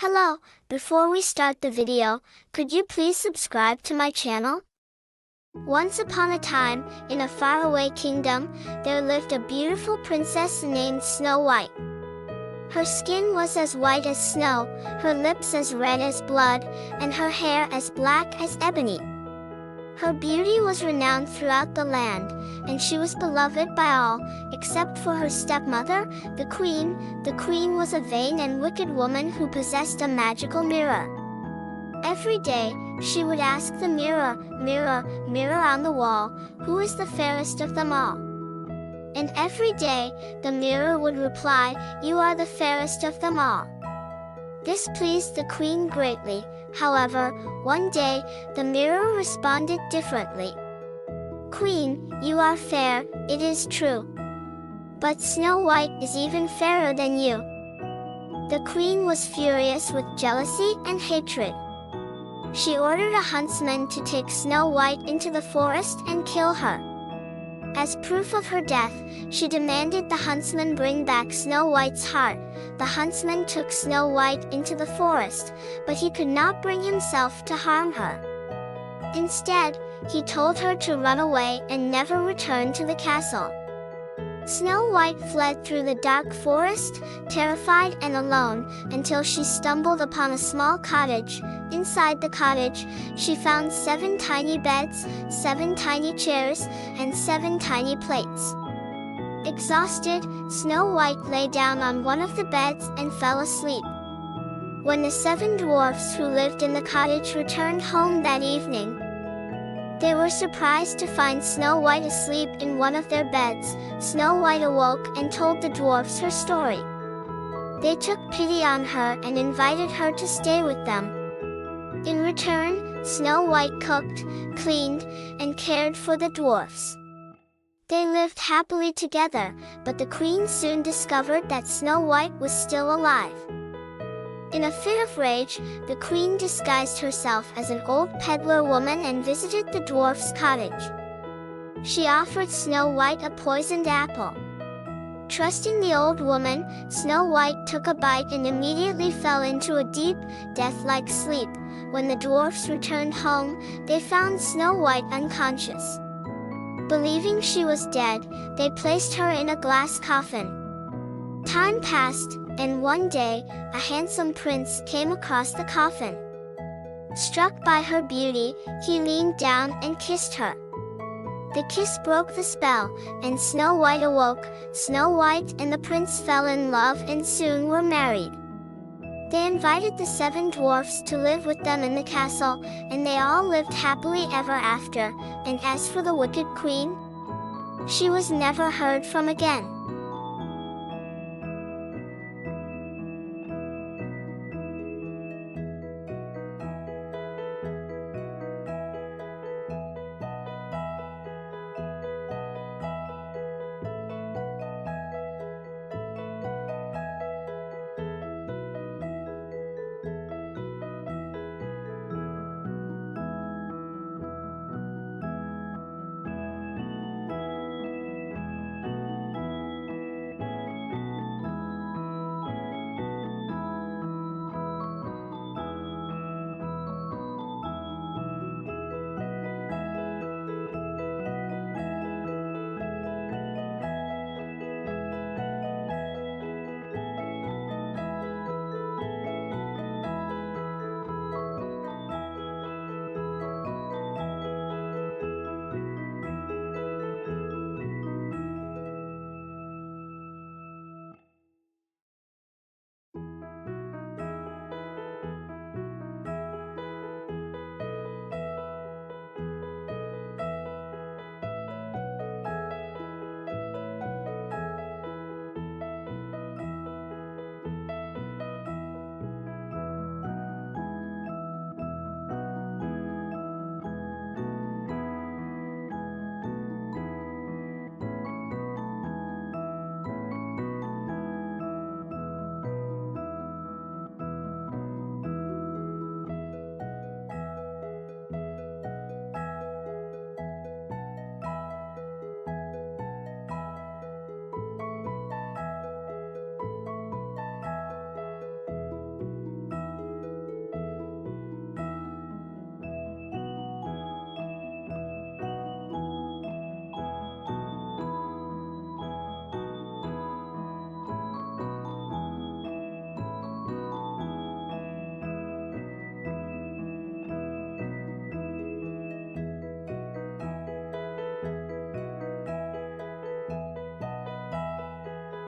Hello, before we start the video, could you please subscribe to my channel? Once upon a time, in a faraway kingdom, there lived a beautiful princess named Snow White. Her skin was as white as snow, her lips as red as blood, and her hair as black as ebony. Her beauty was renowned throughout the land, and she was beloved by all, except for her stepmother, the queen. The queen was a vain and wicked woman who possessed a magical mirror. Every day, she would ask the mirror, "Mirror, mirror on the wall, who is the fairest of them all?" And every day, the mirror would reply, "You are the fairest of them all." This pleased the queen greatly. However, one day, the mirror responded differently. "Queen, you are fair, it is true. But Snow White is even fairer than you." The queen was furious with jealousy and hatred. She ordered a huntsman to take Snow White into the forest and kill her. As proof of her death, she demanded the huntsman bring back Snow White's heart. The huntsman took Snow White into the forest, but he could not bring himself to harm her. Instead, he told her to run away and never return to the castle. Snow White fled through the dark forest, terrified and alone, until she stumbled upon a small cottage. Inside the cottage, she found 7 tiny beds, 7 tiny chairs, and 7 tiny plates. Exhausted, Snow White lay down on one of the beds and fell asleep. When the 7 dwarfs who lived in the cottage returned home that evening, they were surprised to find Snow White asleep in one of their beds. Snow White awoke and told the dwarfs her story. They took pity on her and invited her to stay with them. In return, Snow White cooked, cleaned, and cared for the dwarfs. They lived happily together, but the queen soon discovered that Snow White was still alive. In a fit of rage, the queen disguised herself as an old peddler woman and visited the dwarf's cottage. She offered Snow White a poisoned apple. Trusting the old woman, Snow White took a bite and immediately fell into a deep, death-like sleep. When the dwarfs returned home, they found Snow White unconscious. Believing she was dead, they placed her in a glass coffin. Time passed, and one day, a handsome prince came across the coffin. Struck by her beauty, he leaned down and kissed her. The kiss broke the spell, and Snow White awoke. Snow White and the prince fell in love and soon were married. They invited the 7 dwarfs to live with them in the castle, and they all lived happily ever after. And as for the wicked queen, she was never heard from again.